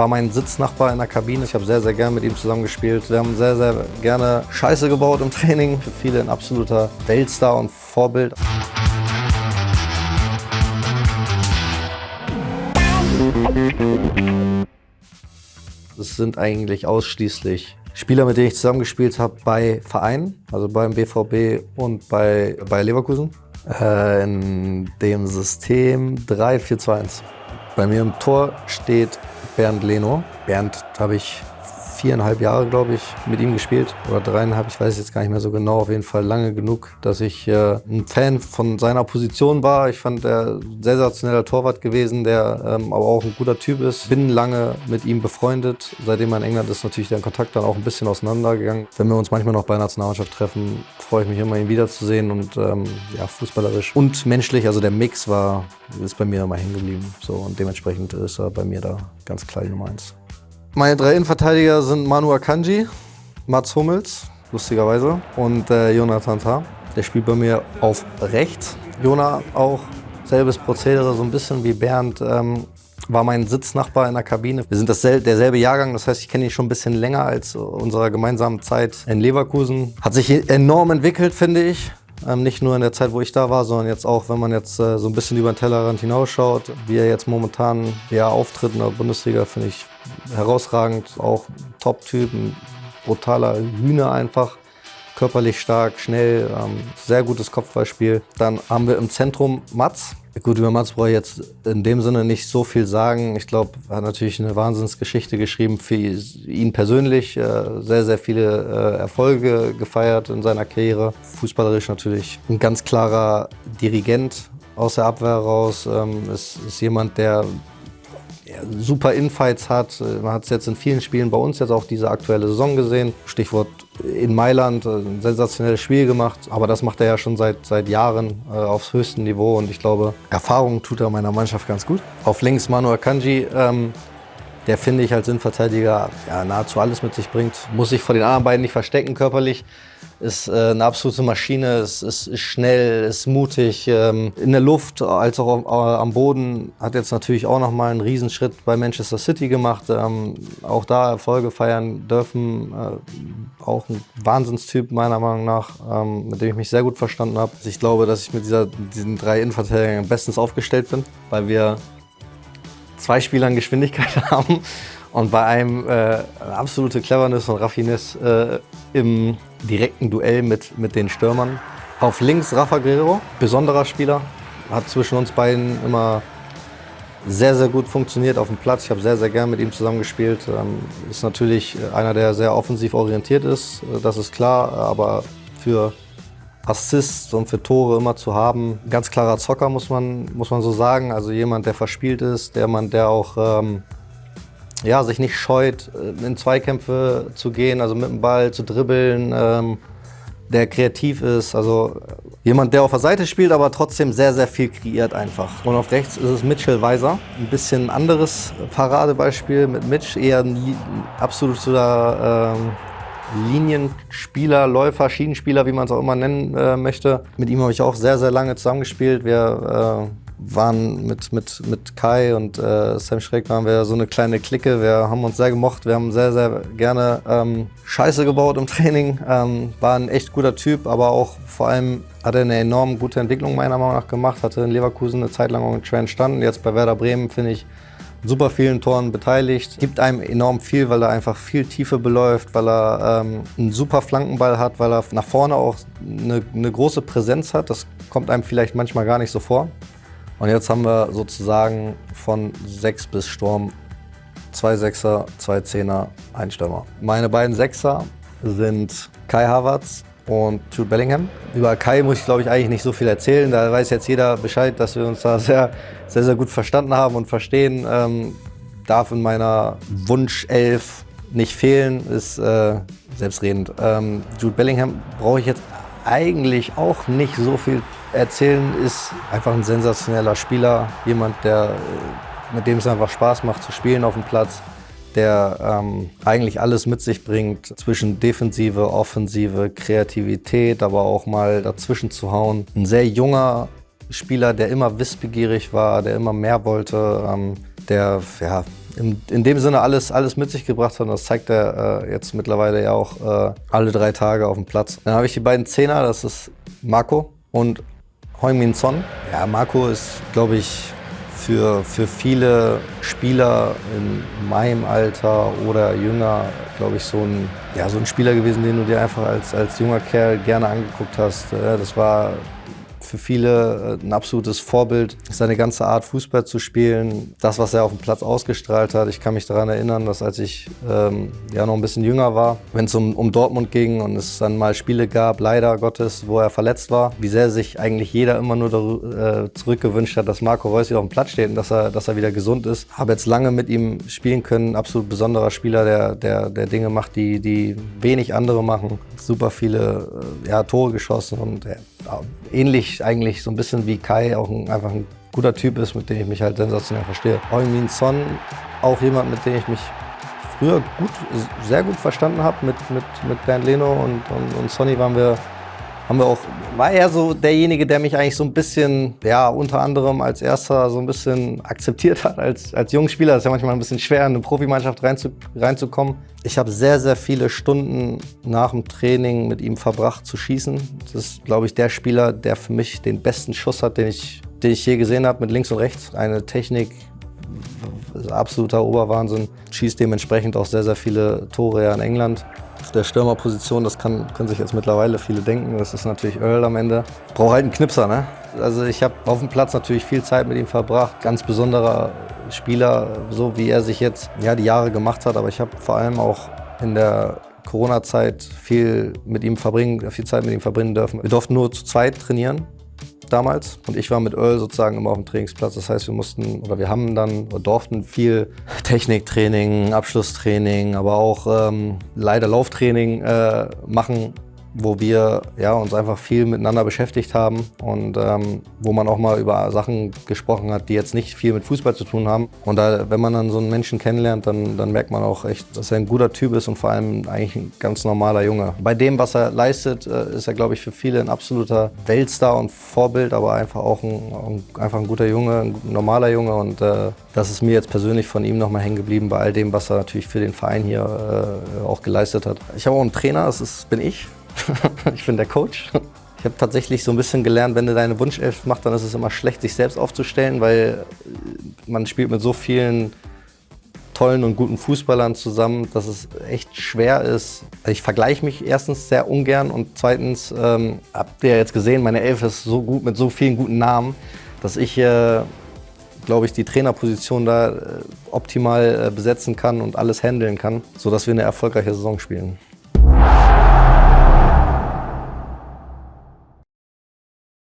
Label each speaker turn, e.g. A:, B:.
A: war mein Sitznachbar in der Kabine. Ich habe sehr, sehr gerne mit ihm zusammengespielt. Wir haben sehr, sehr gerne Scheiße gebaut im Training. Für viele ein absoluter Weltstar und Vorbild. Es sind eigentlich ausschließlich Spieler, mit denen ich zusammengespielt habe bei Vereinen, also beim BVB und bei Leverkusen. In dem System 3-4-2-1. Bei mir im Tor steht Bernd Leno. Bernd habe ich 4,5 Jahre, glaube ich, mit ihm gespielt. Oder 3,5, ich weiß jetzt gar nicht mehr so genau. Auf jeden Fall lange genug, dass ich ein Fan von seiner Position war. Ich fand, er ein sensationeller Torwart gewesen, der aber auch ein guter Typ ist. Bin lange mit ihm befreundet. Seitdem er in England ist, natürlich der Kontakt dann auch ein bisschen auseinandergegangen. Wenn wir uns manchmal noch bei der Nationalmannschaft treffen, freue ich mich immer, ihn wiederzusehen. Und ja, fußballerisch und menschlich, also der Mix ist bei mir immer hängen geblieben. So, und dementsprechend ist er bei mir da ganz klar die Nummer 1. Meine 3 Innenverteidiger sind Manu Akanji, Mats Hummels, lustigerweise, und Jonathan Tah. Der spielt bei mir auf rechts. Jona auch, selbes Prozedere, so ein bisschen wie Bernd, war mein Sitznachbar in der Kabine. Wir sind derselbe Jahrgang, das heißt, ich kenne ihn schon ein bisschen länger als unserer gemeinsamen Zeit in Leverkusen. Hat sich enorm entwickelt, finde ich. Nicht nur in der Zeit, wo ich da war, sondern jetzt auch, wenn man jetzt so ein bisschen über den Tellerrand hinausschaut, wie er jetzt momentan auftritt in der Bundesliga, finde ich herausragend. Auch Top-Typ, ein brutaler Hühner einfach, körperlich stark, schnell, sehr gutes Kopfballspiel. Dann haben wir im Zentrum Mats. Gut, über Mats brauche ich jetzt in dem Sinne nicht so viel sagen. Ich glaube, er hat natürlich eine Wahnsinnsgeschichte geschrieben für ihn persönlich. Sehr, sehr viele Erfolge gefeiert in seiner Karriere. Fußballerisch natürlich ein ganz klarer Dirigent aus der Abwehr raus. Ist jemand, der super Infights hat. Man hat es jetzt in vielen Spielen bei uns jetzt auch diese aktuelle Saison gesehen. Stichwort in Mailand, ein sensationelles Spiel gemacht. Aber das macht er ja schon seit Jahren aufs höchsten Niveau. Und ich glaube, Erfahrung tut er meiner Mannschaft ganz gut. Auf links Manu Akanji, der finde ich als Innenverteidiger nahezu alles mit sich bringt. Muss sich vor den anderen beiden nicht verstecken körperlich. Ist eine absolute Maschine, ist schnell, ist mutig. In der Luft als auch am Boden. Hat jetzt natürlich auch nochmal einen Riesenschritt bei Manchester City gemacht. Auch da Erfolge feiern dürfen. Auch ein Wahnsinnstyp meiner Meinung nach, mit dem ich mich sehr gut verstanden habe. Ich glaube, dass ich mit diesen 3 Innenverteidigern bestens aufgestellt bin, weil wir 2 Spielern Geschwindigkeit haben und bei einem eine absolute Cleverness und Raffinesse im direkten Duell mit den Stürmern. Auf links Rafa Guerreiro, besonderer Spieler, hat zwischen uns beiden immer sehr, sehr gut funktioniert auf dem Platz. Ich habe sehr, sehr gern mit ihm zusammengespielt. Ist natürlich einer, der sehr offensiv orientiert ist, das ist klar, aber für Assists und für Tore immer zu haben. Ganz klarer Zocker, muss man so sagen. Also jemand, der verspielt ist, der auch sich nicht scheut, in Zweikämpfe zu gehen, also mit dem Ball zu dribbeln, der kreativ ist. Also jemand, der auf der Seite spielt, aber trotzdem sehr, sehr viel kreiert einfach. Und auf rechts ist es Mitchell Weiser. Ein bisschen anderes Paradebeispiel mit Mitch, eher ein absoluter Linienspieler, Läufer, Schienenspieler, wie man es auch immer nennen möchte. Mit ihm habe ich auch sehr, sehr lange zusammengespielt. Wir waren mit Kai und Sam Schreck waren wir so eine kleine Clique. Wir haben uns sehr gemocht. Wir haben sehr, sehr gerne Scheiße gebaut im Training. War ein echt guter Typ, aber auch vor allem hat er eine enorm gute Entwicklung meiner Meinung nach gemacht. Hatte in Leverkusen eine Zeit lang auch in Trent standen. Jetzt bei Werder Bremen finde ich super vielen Toren beteiligt. Gibt einem enorm viel, weil er einfach viel Tiefe beläuft, weil er einen super Flankenball hat, weil er nach vorne auch eine große Präsenz hat. Das kommt einem vielleicht manchmal gar nicht so vor. Und jetzt haben wir sozusagen von 6 bis Sturm 2 Sechser, 2 Zehner, 1 Stürmer. Meine beiden Sechser sind Kai Havertz und Jude Bellingham. Über Kai muss ich, glaube ich, eigentlich nicht so viel erzählen. Da weiß jetzt jeder Bescheid, dass wir uns da sehr, sehr, sehr gut verstanden haben und verstehen. Darf in meiner Wunschelf nicht fehlen, ist selbstredend. Jude Bellingham brauche ich jetzt eigentlich auch nicht so viel erzählen, ist einfach ein sensationeller Spieler. Jemand, mit dem es einfach Spaß macht zu spielen auf dem Platz. Der eigentlich alles mit sich bringt, zwischen Defensive, Offensive, Kreativität, aber auch mal dazwischen zu hauen. Ein sehr junger Spieler, der immer wissbegierig war, der immer mehr wollte, der in dem Sinne alles mit sich gebracht hat. Und das zeigt er jetzt mittlerweile ja auch alle 3 Tage auf dem Platz. Dann habe ich die beiden Zehner, das ist Marco und Heung-min Son. Ja, Marco ist, glaube ich, für viele Spieler in meinem Alter oder jünger, glaube ich, so ein Spieler gewesen, den du dir einfach als junger Kerl gerne angeguckt hast. Das war für viele ein absolutes Vorbild, seine ganze Art Fußball zu spielen, das, was er auf dem Platz ausgestrahlt hat. Ich kann mich daran erinnern, dass als ich noch ein bisschen jünger war, wenn es um Dortmund ging und es dann mal Spiele gab, leider Gottes, wo er verletzt war, wie sehr sich eigentlich jeder immer nur zurückgewünscht hat, dass Marco Reus wieder auf dem Platz steht und dass er wieder gesund ist. Habe jetzt lange mit ihm spielen können, absolut besonderer Spieler, der Dinge macht, die wenig andere machen. Super viele Tore geschossen und ähnlich eigentlich so ein bisschen wie Kai, auch einfach ein guter Typ ist, mit dem ich mich halt sensationell verstehe. Heung-min Son, auch jemand, mit dem ich mich früher sehr gut verstanden habe. Mit Bernd Leno und Sonny war er so derjenige, der mich eigentlich so ein bisschen, unter anderem als erster so ein bisschen akzeptiert hat als junger Spieler. Das ist ja manchmal ein bisschen schwer, in eine Profimannschaft reinzukommen. Ich habe sehr, sehr viele Stunden nach dem Training mit ihm verbracht zu schießen. Das ist, glaube ich, der Spieler, der für mich den besten Schuss hat, den ich je gesehen habe, mit links und rechts. Eine Technik, absoluter Oberwahnsinn. Schießt dementsprechend auch sehr, sehr viele Tore in England. Auf der Stürmerposition, das können sich jetzt mittlerweile viele denken, das ist natürlich Earl am Ende. Braucht halt einen Knipser, ne? Also ich habe auf dem Platz natürlich viel Zeit mit ihm verbracht. Ganz besonderer Spieler, so wie er sich jetzt die Jahre gemacht hat. Aber ich habe vor allem auch in der Corona-Zeit viel Zeit mit ihm verbringen dürfen. Wir durften nur zu zweit trainieren damals und ich war mit Earl sozusagen immer auf dem Trainingsplatz. Das heißt, wir durften viel Techniktraining, Abschlusstraining, aber auch leider Lauftraining machen, wo wir uns einfach viel miteinander beschäftigt haben und wo man auch mal über Sachen gesprochen hat, die jetzt nicht viel mit Fußball zu tun haben. Und wenn man dann so einen Menschen kennenlernt, dann merkt man auch echt, dass er ein guter Typ ist und vor allem eigentlich ein ganz normaler Junge. Bei dem, was er leistet, ist er, glaube ich, für viele ein absoluter Weltstar und Vorbild, aber einfach auch ein guter Junge, ein normaler Junge. Und das ist mir jetzt persönlich von ihm nochmal hängen geblieben, bei all dem, was er natürlich für den Verein hier auch geleistet hat. Ich habe auch einen Trainer, bin ich. Ich bin der Coach. Ich habe tatsächlich so ein bisschen gelernt, wenn du deine Wunschelf machst, dann ist es immer schlecht, sich selbst aufzustellen, weil man spielt mit so vielen tollen und guten Fußballern zusammen, dass es echt schwer ist. Ich vergleiche mich erstens sehr ungern und zweitens habt ihr ja jetzt gesehen, meine Elf ist so gut mit so vielen guten Namen, dass ich glaube ich, die Trainerposition da optimal besetzen kann und alles handeln kann, sodass wir eine erfolgreiche Saison spielen.